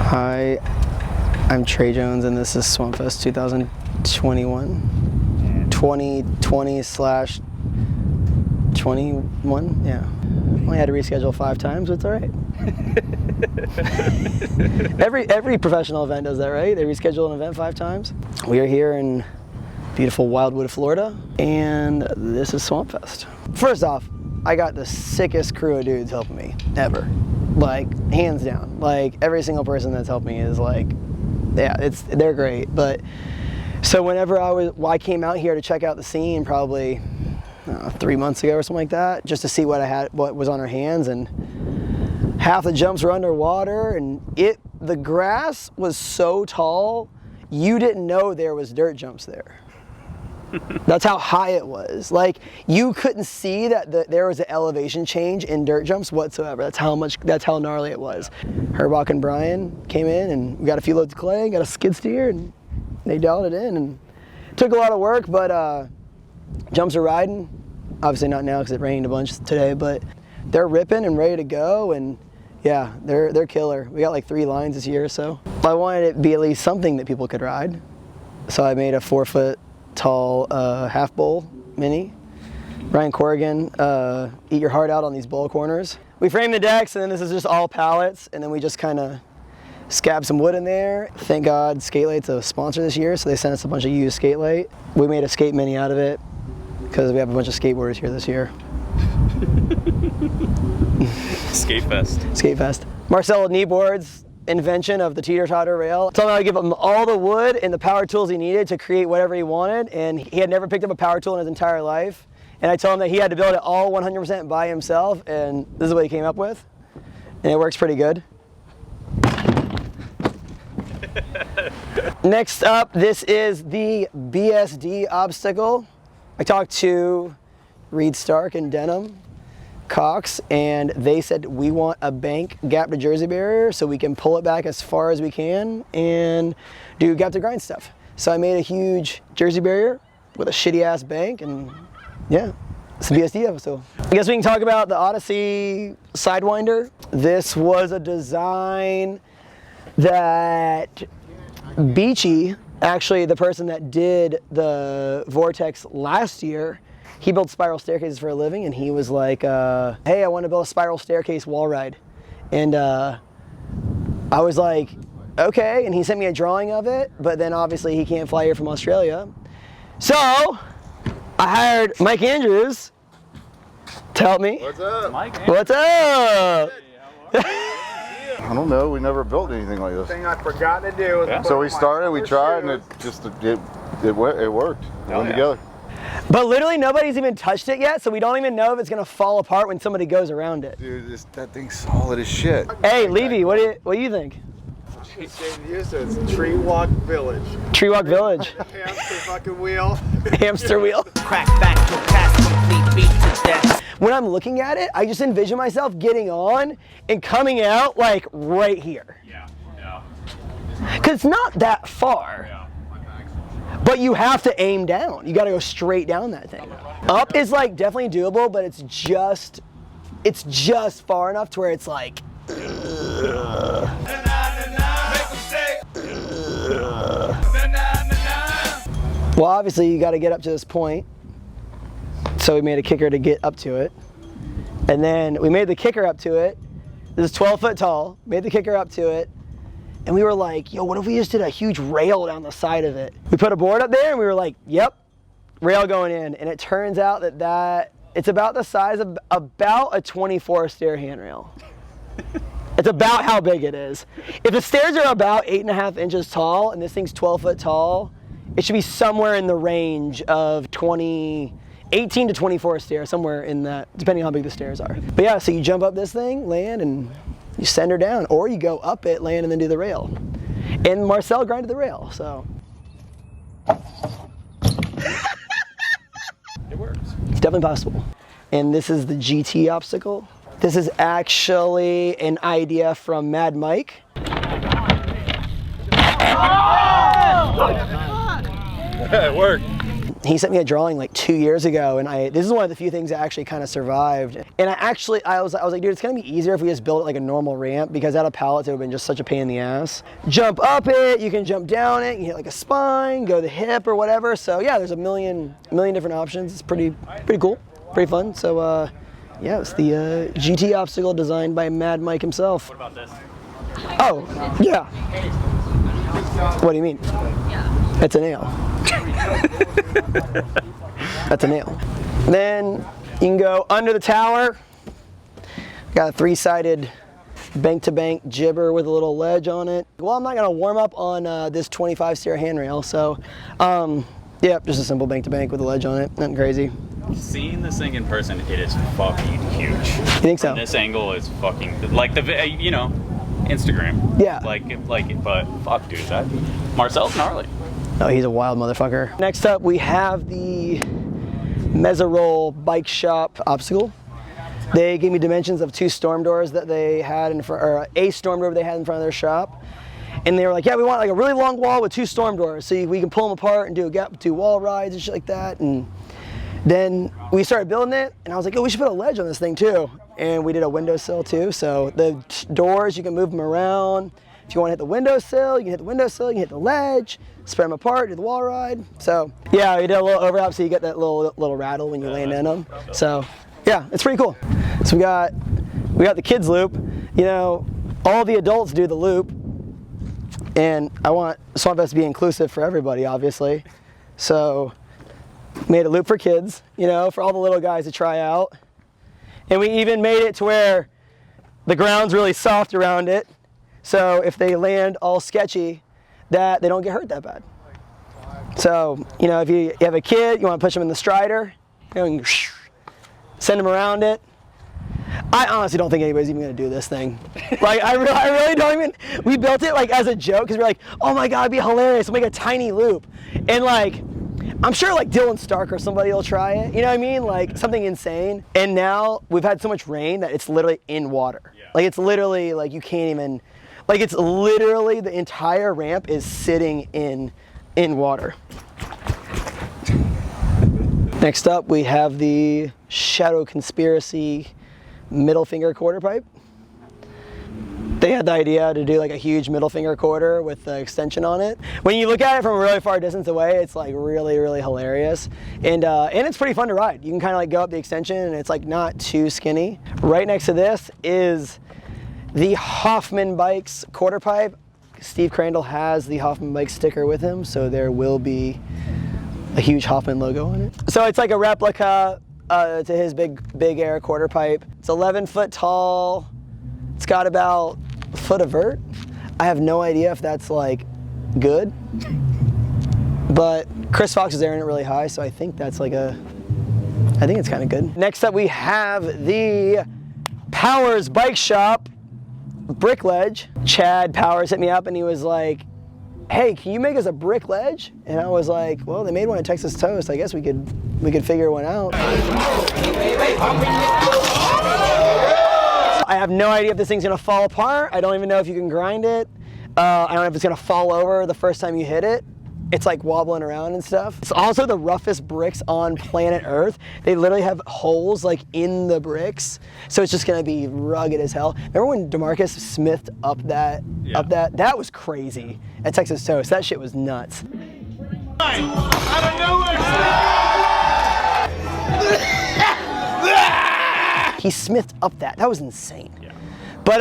Hi, I'm Trey Jones, and this is Swampfest 2021. 2020/21, yeah. Only had to reschedule 5 times, but it's all right. Every professional event does that, right? They reschedule an event 5 times. We are here in beautiful Wildwood, Florida, and this is Swampfest. First off, I got the sickest crew of dudes helping me ever. Like, hands down. Like, every single person that's helped me is like, yeah, they're great. But so whenever I came out here to check out the scene probably 3 months ago or something like that, just to see what was on our hands, and half the jumps were underwater, and the grass was so tall you didn't know there was dirt jumps there. That's how high it was. Like, you couldn't see that there was an elevation change in dirt jumps whatsoever. That's how gnarly it was. Herbach and Brian came in, and we got a few loads of clay, got a skid steer, and they dialed it in, and it took a lot of work, but jumps are riding. Obviously not now because it rained a bunch today, but they're ripping and ready to go, and yeah, they're killer. We got like 3 lines this year, so I wanted it to be at least something that people could ride. So I made a 4-foot tall half bowl mini. Ryan Corrigan, eat your heart out on these bowl corners. We framed the decks, and then this is just all pallets, and then we just kind of scab some wood in there. Thank God Skatelate's a sponsor this year, so they sent us a bunch of used Skatelate. We made a skate mini out of it because we have a bunch of skateboarders here this year. Skatefest. Skatefest. Marcelo Kneeboard's invention of the teeter-totter rail. Told him I would give him all the wood and the power tools he needed to create whatever he wanted, and he had never picked up a power tool in his entire life. And I told him that he had to build it all 100% by himself, and this is what he came up with. And it works pretty good. Next up, this is the Bsd Obstacle. I talked to Reed Stark and Denham Cox, and they said we want a bank gap to jersey barrier so we can pull it back as far as we can and do gap to grind stuff. So I made a huge jersey barrier with a shitty ass bank, and yeah, it's the Bsd episode. I guess we can talk about the Odyssey Sidewinder. This was a design that Beachy, actually the person that did the Vortex last year, he built spiral staircases for a living, and he was like, hey, I want to build a spiral staircase wall ride. And I was like, okay, and he sent me a drawing of it, but then obviously he can't fly here from Australia. So I hired Mike Andrews to help me. What's up? Mike. What's up? I don't know, we never built anything like this. Thing I forgot to do was So we started, we tried, and it worked. It went together. But literally nobody's even touched it yet, so we don't even know if it's gonna fall apart when somebody goes around it. Dude, that thing's solid as shit. Hey, Levy, what do you think? it's Tree Walk Village. Tree Walk Village. Hamster fucking wheel. Hamster wheel. Crack back your past complete beat to death. When I'm looking at it, I just envision myself getting on and coming out like right here. Yeah. Cause it's not that far. But you have to aim down. You gotta go straight down that thing. Up is like definitely doable, but it's just far enough to where it's like, well, obviously you gotta get up to this point. So we made a kicker to get up to it. And then we made the kicker up to it. This is 12 foot tall, made the kicker up to it. And we were like, yo, what if we just did a huge rail down the side of it? We put a board up there, and we were like, yep, rail going in. And it turns out that it's about the size of about a 24 stair handrail. It's about how big it is. If the stairs are about 8.5 inches tall, and this thing's 12 foot tall, it should be somewhere in the range of 18 to 24 stairs, somewhere in that, depending on how big the stairs are. But yeah, so you jump up this thing, land, and you send her down, or you go up it, land, and then do the rail. And Marcel grinded the rail, so. It works. It's definitely possible. And this is the GT obstacle. This is actually an idea from Mad Mike. It worked. he sent me a drawing like 2 years ago, and this is one of the few things that actually kind of survived. And I was like, dude, it's gonna be easier if we just built it like a normal ramp, because out of pallets it would have been just such a pain in the ass. Jump up it, you can jump down it, you hit like a spine, go the hip or whatever. So yeah, there's a million different options. It's pretty cool, pretty fun. So yeah, it's the GT obstacle designed by Mad Mike himself. What about this? Oh, yeah. What do you mean? It's a nail. That's a nail. Then you can go under the tower. Got a 3-sided bank-to-bank jibber with a little ledge on it. Well, I'm not gonna warm up on this 25 steer handrail, so yeah, just a simple bank-to-bank with a ledge on it. Nothing crazy. Seeing this thing in person, it is fucking huge. You think so? From this angle is fucking like you know, Instagram. Yeah. But fuck, dude, that Marcel's gnarly. Oh, he's a wild motherfucker. Next up, we have the Mezzarole Bike Shop Obstacle. They gave me dimensions of 2 storm doors that they had in front, or a storm door they had in front of their shop. And they were like, yeah, we want like a really long wall with 2 storm doors, so we can pull them apart and do wall rides and shit like that. And then we started building it, and I was like, oh, we should put a ledge on this thing too. And we did a windowsill too, so the doors, you can move them around. If you want to hit the windowsill, you can hit the windowsill, you can hit the ledge, spread them apart, do the wall ride. So yeah, we did a little overlap, so you get that little rattle when you land in them. So yeah, it's pretty cool. So we got the kids loop. You know, all the adults do the loop, and I want Swampfest to be inclusive for everybody, obviously. So made a loop for kids, you know, for all the little guys to try out. And we even made it to where the ground's really soft around it, so if they land all sketchy, that they don't get hurt that bad. So, you know, if you have a kid, you want to push them in the strider, you know, you send them around it. I honestly don't think anybody's even going to do this thing. Like, I really don't even, we built it like as a joke, because we're like, oh my God, it'd be hilarious, we'll make a tiny loop. And like, I'm sure like Dylan Stark or somebody will try it, you know what I mean? Like something insane. And now we've had so much rain that it's literally in water. Yeah. Like it's literally like you can't even, like it's literally the entire ramp is sitting in water. Next up we have the Shadow Conspiracy middle finger quarter pipe. They had the idea to do like a huge middle finger quarter with the extension on it. When you look at it from a really far distance away, it's like really, really hilarious. And it's pretty fun to ride. You can kind of like go up the extension and it's like not too skinny. Right next to this is the Hoffman Bikes quarter pipe. Steve Crandall has the Hoffman Bike sticker with him, so there will be a huge Hoffman logo on it. So it's like a replica to his big air quarter pipe. It's 11 foot tall. It's got about a foot of vert. I have no idea if that's like good, but Chris Fox is airing it really high, so I think that's like I think it's kind of good. Next up we have the Powers Bike Shop brick ledge. Chad Powers hit me up and he was like, hey, can you make us a brick ledge? And I was like, well, they made one at Texas Toast. I guess we could figure one out. I have no idea if this thing's gonna fall apart. I don't even know if you can grind it. I don't know if it's gonna fall over the first time you hit it. It's like wobbling around and stuff. It's also the roughest bricks on planet Earth. They literally have holes like in the bricks. So it's just gonna be rugged as hell. Remember when DeMarcus smithed up that? That was crazy at Texas Toast. That shit was nuts. Out of nowhere! He smithed up that. That was insane. Yeah. But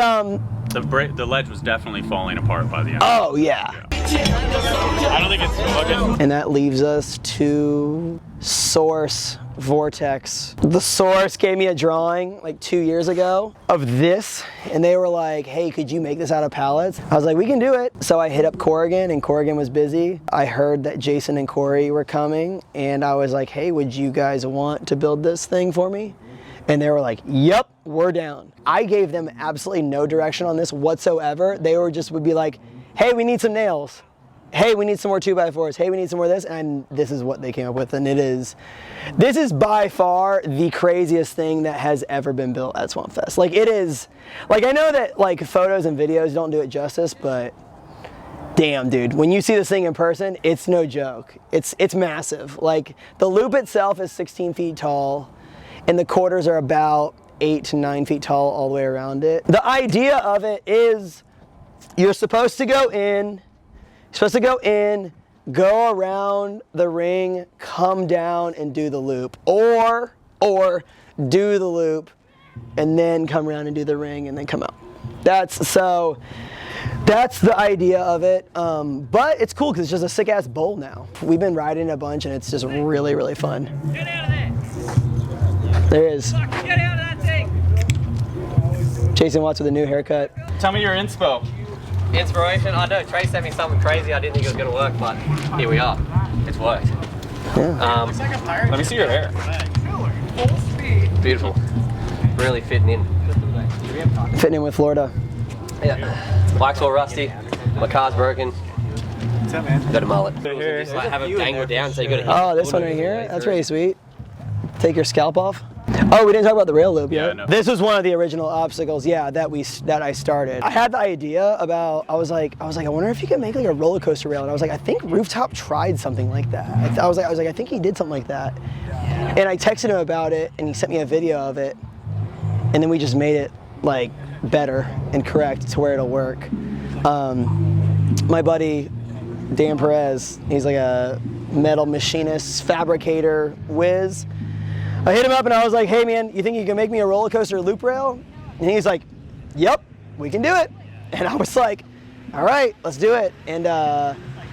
the ledge was definitely falling apart by the end. oh yeah. I don't think it's looking. And that leaves us to Source Vortex. The Source gave me a drawing like 2 years ago of this, and they were like, hey, could you make this out of pallets? I was like, we can do it. So I hit up Corrigan, and Corrigan was busy. I heard that Jason and Corey were coming, and I was like, hey, would you guys want to build this thing for me? And they were like, yep, we're down. I gave them absolutely no direction on this whatsoever. They would be like, hey, we need some nails. Hey, we need some more 2x4s. Hey, we need some more of this. And this is what they came up with. And this is by far the craziest thing that has ever been built at Swampfest. Like it is, like I know that like photos and videos don't do it justice, but Damn, dude, when you see this thing in person, it's no joke. It's massive. Like, the loop itself is 16 feet tall, and the quarters are about 8 to 9 feet tall all the way around it. The idea of it is you're supposed to go in, go around the ring, come down and do the loop, or do the loop and then come around and do the ring and then come out. That's the idea of it, but it's cool because it's just a sick ass bowl now. We've been riding a bunch and it's just really, really fun. Get out of there! There is. Get out of that thing! Jason Watts with a new haircut. Tell me your inspo. Inspiration? I know Trey sent me something crazy. I didn't think it was going to work, but here we are. It's worked. Yeah. Let me see your hair. Beautiful. Really fitting in. Fitting in with Florida. Yeah. Bike's all rusty. My car's broken. What's up, man? Got a mullet. Just like have it dangle down, so you got to hit. Oh, this one right here? That's really sweet. Take your scalp off. Oh, we didn't talk about the rail loop yet. no. This was one of the original obstacles, yeah, that I started. I had the idea about, I was like, I wonder if you could make like a roller coaster rail. And I was like, I think Rooftop tried something like that. I was like, I think he did something like that. And I texted him about it, and he sent me a video of it. And then we just made it like better and correct to where it'll work. My buddy Dan Perez, he's like a metal machinist, fabricator, whiz. I hit him up and I was like, hey man, you think you can make me a roller coaster loop rail? And he's like, yep, we can do it. And I was like, all right, let's do it. And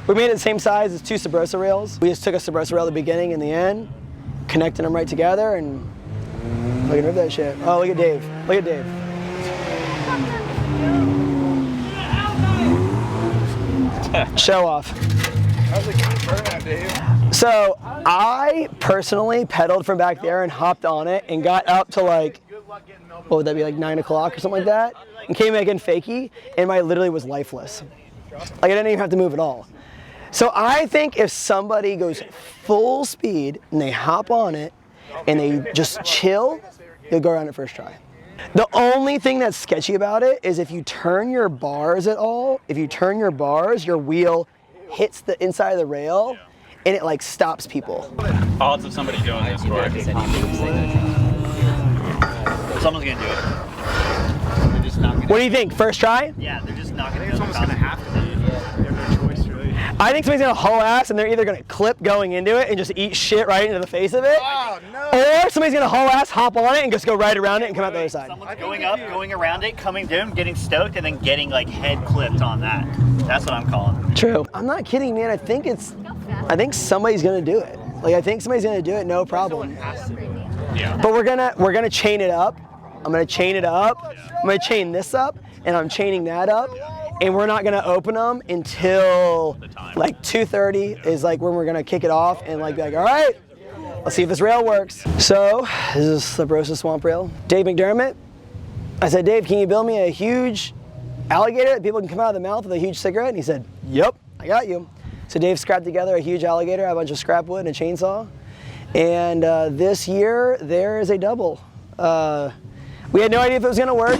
we made it the same size as 2 Sabrosa rails. We just took a Sabrosa rail at the beginning and the end, connected them right together, and fucking rip that shit. Oh, look at Dave. Look at Dave. Show off. How's it going? Burn out, Dave. So I personally pedaled from back there and hopped on it and got up to like, what would that be, like 9 o'clock or something like that? And came back in fakie, and I literally was lifeless. Like, I didn't even have to move at all. So I think if somebody goes full speed and they hop on it and they just chill, you'll go around it first try. The only thing that's sketchy about it is if you turn your bars at all, your wheel hits the inside of the rail and it like stops people. Odds of somebody doing this, Corey. Someone's gonna do it. They're just not gonna. What do you think? First try? Yeah, they're just not gonna. It's almost gonna have to be. They have no choice, really. I think somebody's gonna haul ass and they're either gonna clip going into it and just eat shit right into the face of it. Oh, no. Or somebody's gonna haul ass, hop on it, and just go right around it and come out the other side. Someone's going up, going around it, coming down, getting stoked, and then getting like head clipped on that. That's what I'm calling. True. I'm not kidding, man. I think somebody's gonna do it. Like, I think somebody's gonna do it, no problem. Yeah. But we're gonna chain it up. I'm gonna chain it up. I'm gonna chain this up, and I'm chaining that up. And we're not gonna open them until like 2:30 is like when we're gonna kick it off and like be like, all right, let's see if this rail works. So this is the Sabrosa Swamp Rail. Dave McDermott. I said, Dave, can you build me a huge alligator that people can come out of the mouth with a huge cigarette? And he said, yep, I got you. So Dave scrapped together a huge alligator, a bunch of scrap wood, and a chainsaw. And this year there is a double. We had no idea if it was gonna work.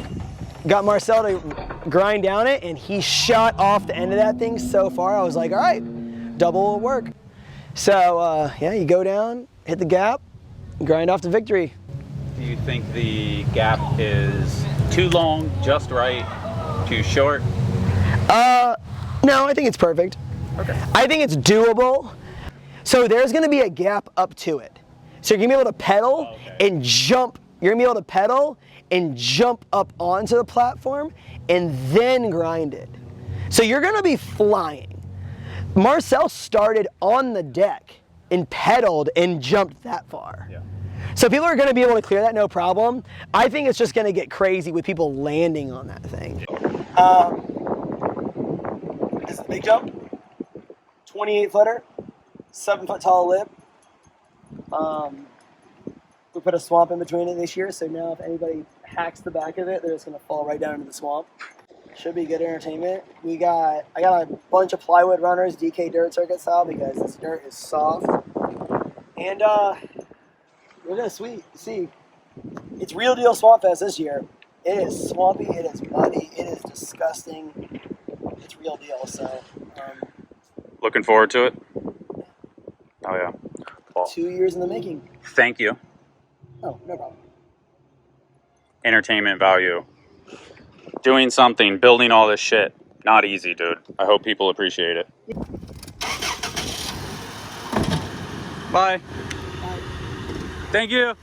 Got Marcel to grind down it, and he shot off the end of that thing so far. I was like, all right, double will work. So yeah, you go down, hit the gap, grind off to victory. Do you think the gap is too long, just right, too short? No, I think it's perfect. Okay. I think it's doable. So there's gonna be a gap up to it. So you're gonna be able to pedal and jump. You're gonna be able to pedal and jump up onto the platform and then grind it. So you're gonna be flying. Marcel started on the deck and pedaled and jumped that far. Yeah. So people are gonna be able to clear that no problem. I think it's just gonna get crazy with people landing on that thing. This is a big jump, 28 footer, 7 foot tall lip. We put a swamp in between it this year, so now if anybody hacks the back of it, they're just gonna fall right down into the swamp. Should be good entertainment. I got a bunch of plywood runners, DK dirt circuit style, because this dirt is soft. And we're gonna see. It's real deal Swampfest this year. It is swampy, it is muddy, it is disgusting. It's real deal, so Looking forward to it. Oh yeah. Well, 2 years in the making. thank you. Oh, no problem. Entertainment value. Doing something, building all this shit. Not easy, dude. I hope people appreciate it. Bye. Thank you.